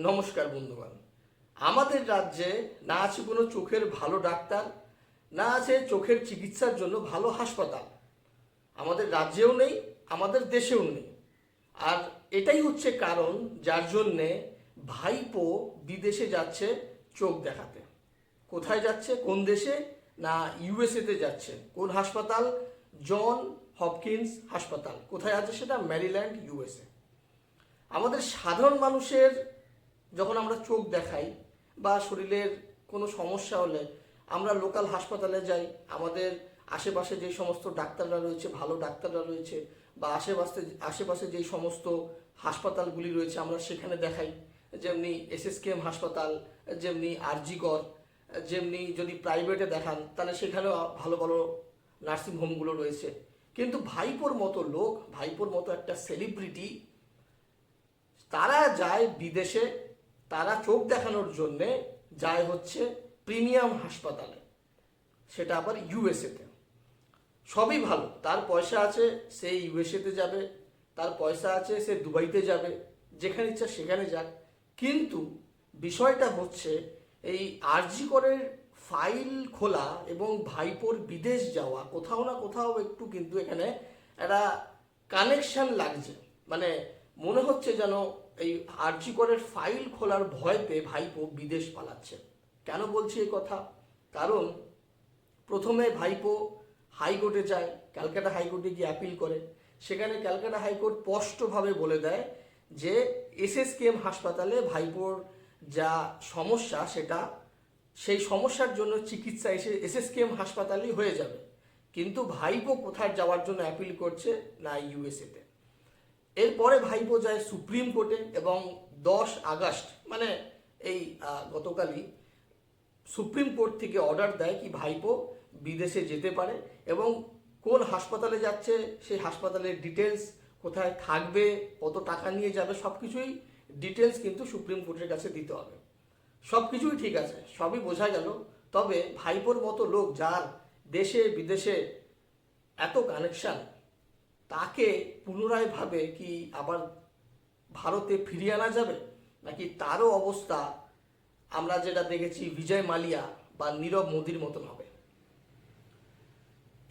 নমস্কার বন্ধুগণ। আমাদের রাজ্যে না আছে কোনো চোখের ভালো ডাক্তার, না আছে চোখের চিকিৎসার জন্য ভালো হাসপাতাল। আমাদের রাজ্যেও নেই, আমাদের দেশেও নেই। আর এটাই হচ্ছে কারণ যার জন্যে ভাইপো বিদেশে যাচ্ছে চোখ দেখাতে। কোথায় যাচ্ছে, কোন দেশে? না, ইউএসএতে যাচ্ছে। কোন হাসপাতাল? জন হপকিন্স হাসপাতাল। কোথায় আছে সেটা? Maryland, USA. আমাদের সাধারণ মানুষের যখন আমরা চোখ দেখাই বা শরীরের কোনো সমস্যা হলে আমরা লোকাল হাসপাতালে যাই। আমাদের আশেপাশে যে সমস্ত ডাক্তাররা রয়েছে, ভালো ডাক্তাররা রয়েছে, বা আশেপাশে আশেপাশে যেই সমস্ত হাসপাতালগুলি রয়েছে আমরা সেখানে দেখাই। যেমনি এসএসকেএম হাসপাতাল, যেমনি আরজি কর, যেমনি যদি প্রাইভেটে দেখান তাহলে সেখানেও ভালো ভালো নার্সিংহোমগুলো রয়েছে। কিন্তু ভাইপোর মতো লোক, ভাইপোর মতো একটা সেলিব্রিটি, তারা যায় বিদেশে। তারা চোখ দেখানোর জন্যে যায় হচ্ছে প্রিমিয়াম হাসপাতালে, সেটা আবার ইউএসএতে। সবই ভালো, তার পয়সা আছে সে ইউএসএতে যাবে, তার পয়সা আছে সে দুবাইতে যাবে, যেখানে ইচ্ছা সেখানে যাক। কিন্তু বিষয়টা হচ্ছে এই আরজি করের ফাইল খোলা এবং ভাইপোর বিদেশ যাওয়া, কোথাও না কোথাও একটু কিন্তু এখানে একটা কানেকশন লাগছে। মানে মনে হচ্ছে যেন এই আরজি করের ফাইল খোলার ভয়তে ভাইপো বিদেশ পালাচ্ছে। কেন বলছি এই কথা? কারণ প্রথমে ভাইপো হাইকোর্টে যায়, ক্যালকাটা হাইকোর্টে গিয়ে অ্যাপিল করে। সেখানে ক্যালকাটা হাইকোর্ট স্পষ্টভাবে বলে দেয় যে এসএসকেএম হাসপাতালে ভাইপোর যা সমস্যা সেটা, সেই সমস্যার জন্য চিকিৎসা এসএসকেএম হাসপাতালেই হয়ে যাবে। কিন্তু ভাইপো কোথায় যাওয়ার জন্য অ্যাপিল করছে? না, ইউএসএতে। এরপরে ভাইপো যায় সুপ্রিম কোর্টে এবং 10 আগস্ট, মানে এই গতকালই সুপ্রিম কোর্ট থেকে অর্ডার দেয় কি ভাইপো বিদেশে যেতে পারে এবং কোন হাসপাতালে যাচ্ছে, সেই হাসপাতালের ডিটেলস, কোথায় থাকবে, কত টাকা নিয়ে যাবে, সব কিছুই ডিটেলস কিন্তু সুপ্রিম কোর্টের কাছে দিতে হবে। সব কিছুই ঠিক আছে, সবই বোঝা গেল। তবে ভাইপোর মতো লোক যার দেশে বিদেশে এত কানেকশন, তাকে পুনরায় ভাবে কি আবার ভারতে ফিরিয়ে আনা যাবে, নাকি তারও অবস্থা আমরা যেটা দেখেছি বিজয় মালিয়া বা নীরব মোদির মতন হবে?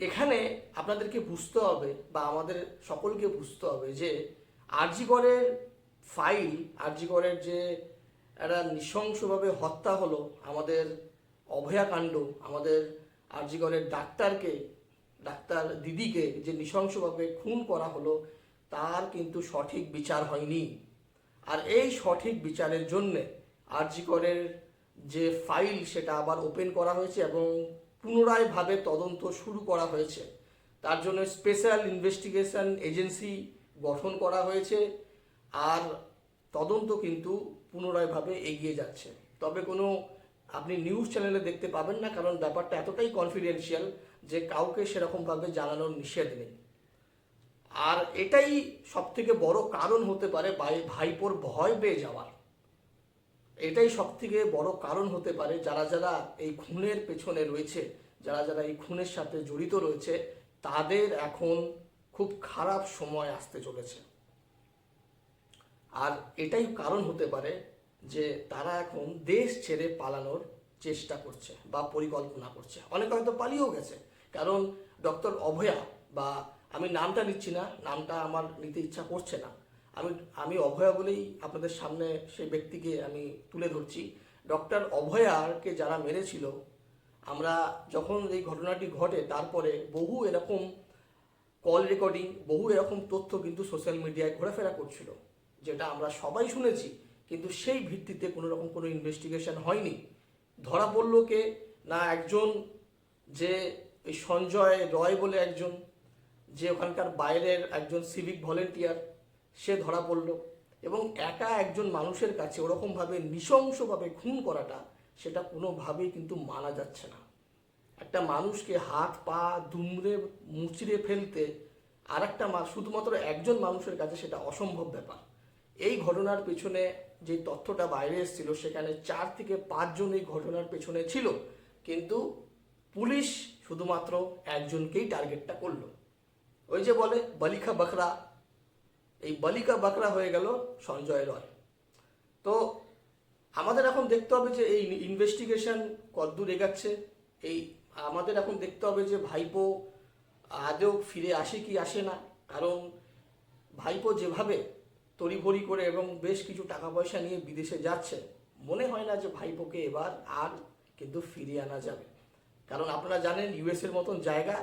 এখানে আপনাদেরকে বুঝতে হবে বা আমাদের সকলকে বুঝতে হবে যে আরজিকরের ফাইল, আরজিকরের যে একটা নৃশংসভাবে হত্যা হলো, আমাদের অভয়াকাণ্ড, আমাদের আরজিকরের ডাক্তার দিদিকে যে নৃশংসভাবে খুন করা হলো, তার কিন্তু সঠিক বিচার হয়নি। আর এই সঠিক বিচারের জন্যে আরজিকরের যে ফাইল সেটা আবার ওপেন করা হয়েছে এবং পুনরায়ভাবে তদন্ত শুরু করা হয়েছে। তার জন্য স্পেশাল ইনভেস্টিগেশন এজেন্সি গঠন করা হয়েছে। আর তদন্ত কিন্তু পুনরায়ভাবে এগিয়ে যাচ্ছে। তবে কোনো আপনি নিউজ চ্যানেলে দেখতে পাবেন না, কারণ ব্যাপারটা এতটাই কনফিডেন্সিয়াল যে কাউকে সেরকমভাবে জানানোর নিষেধ নেই। আর এটাই সবথেকে বড় কারণ হতে পারে ভাইপোর ভয় পেয়ে যাওয়ার। এটাই সবথেকে বড় কারণ হতে পারে যারা যারা এই খুনের পেছনে রয়েছে, যারা যারা এই খুনের সাথে জড়িত রয়েছে, তাদের এখন খুব খারাপ সময় আসতে চলেছে। আর এটাই কারণ হতে পারে যে তারা এখন দেশ ছেড়ে পালানোর চেষ্টা করছে বা পরিকল্পনা করছে। অনেকে হয়তো পালিয়েও গেছে। কারণ ডক্টর অভয়া, বা আমি নামটা নিচ্ছি না, নামটা আমার নিতে ইচ্ছা করছে না, আমি আমি অভয়া বলেই আপনাদের সামনে সেই ব্যক্তিকে আমি তুলে ধরছি। ডক্টর অভয়াকে যারা মেরেছিল, আমরা যখন এই ঘটনাটি ঘটে তারপরে বহু এরকম কল রেকর্ডিং, বহু এরকম তথ্য কিন্তু সোশ্যাল মিডিয়ায় ঘোরাফেরা করছিল, যেটা আমরা সবাই শুনেছি। কিন্তু সেই ভিত্তিতে কোনো রকম কোনো ইনভেস্টিগেশন হয়নি। ধরা পড়লো কে? না, একজন যে এই সঞ্জয় রয় বলে একজন, যে ওখানকার বাইরের একজন সিভিক ভলেন্টিয়ার, সে ধরা পড়ল। এবং একা একজন মানুষের কাছে ওরকমভাবে নৃশংসভাবে খুন করাটা, সেটা কোনোভাবেই কিন্তু মানা যাচ্ছে না। একটা মানুষকে হাত পা দুমড়ে মুচড়ে ফেলতে আর একটা শুধুমাত্র একজন মানুষের কাছে সেটা অসম্ভব ব্যাপার। এই ঘটনার পেছনে যে তথ্যটা বাইরে এসেছিল, সেখানে 4 থেকে 5 জন এই ঘটনার পেছনে ছিল, কিন্তু পুলিশ শুধুমাত্র একজনকেই টার্গেটটা করলো। ওই যে বলে বালিকা বাকরা, এই বালিকা বাকরা হয়ে গেল সঞ্জয় রয়। তো আমাদের এখন দেখতে হবে যে এই ইনভেস্টিগেশন কতদূর এগাচ্ছে। আমাদের এখন দেখতে হবে যে ভাইপো আদৌ ফিরে আসে কি আসে না। কারণ ভাইপো যেভাবে তড়িঘড়ি করে এবং বেশ কিছু টাকা পয়সা নিয়ে বিদেশে যাচ্ছে, মনে হয় না যে ভাইপোকে এবার আর কিন্তু ফিরিয়ে আনা যাবে। কারণ আপনারা জানেন ইউএসের মতন জায়গা,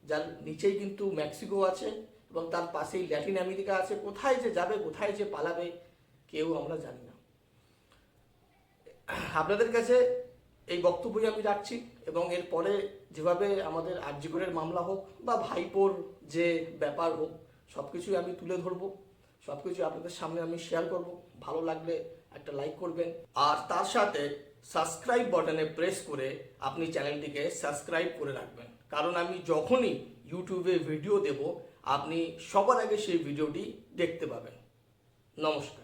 যার নিচেই কিন্তু মেক্সিকো আছে এবং তার পাশেই ল্যাটিন আমেরিকা আছে। কোথায় যে যাবে, কোথায় যে পালাবে, কেউ আমরা জানি না। আপনাদের কাছে এই বক্তব্যই আমি রাখছি এবং এরপরে যেভাবে আমাদের আরজিকরের মামলা হোক বা ভাইপোর যে ব্যাপার হোক, সব কিছুই আমি তুলে ধরবো, সব কিছু আপনাদের সামনে আমি শেয়ার করব। ভালো লাগলে একটা লাইক করবেন, আর তার সাথে সাবস্ক্রাইব বাটনে প্রেস করে আপনি চ্যানেলটিকে সাবস্ক্রাইব করে রাখবেন। কারণ আমি যখনই ইউটিউবে ভিডিও দেব, আপনি সবার আগে সেই ভিডিওটি দেখতে পাবেন। নমস্কার।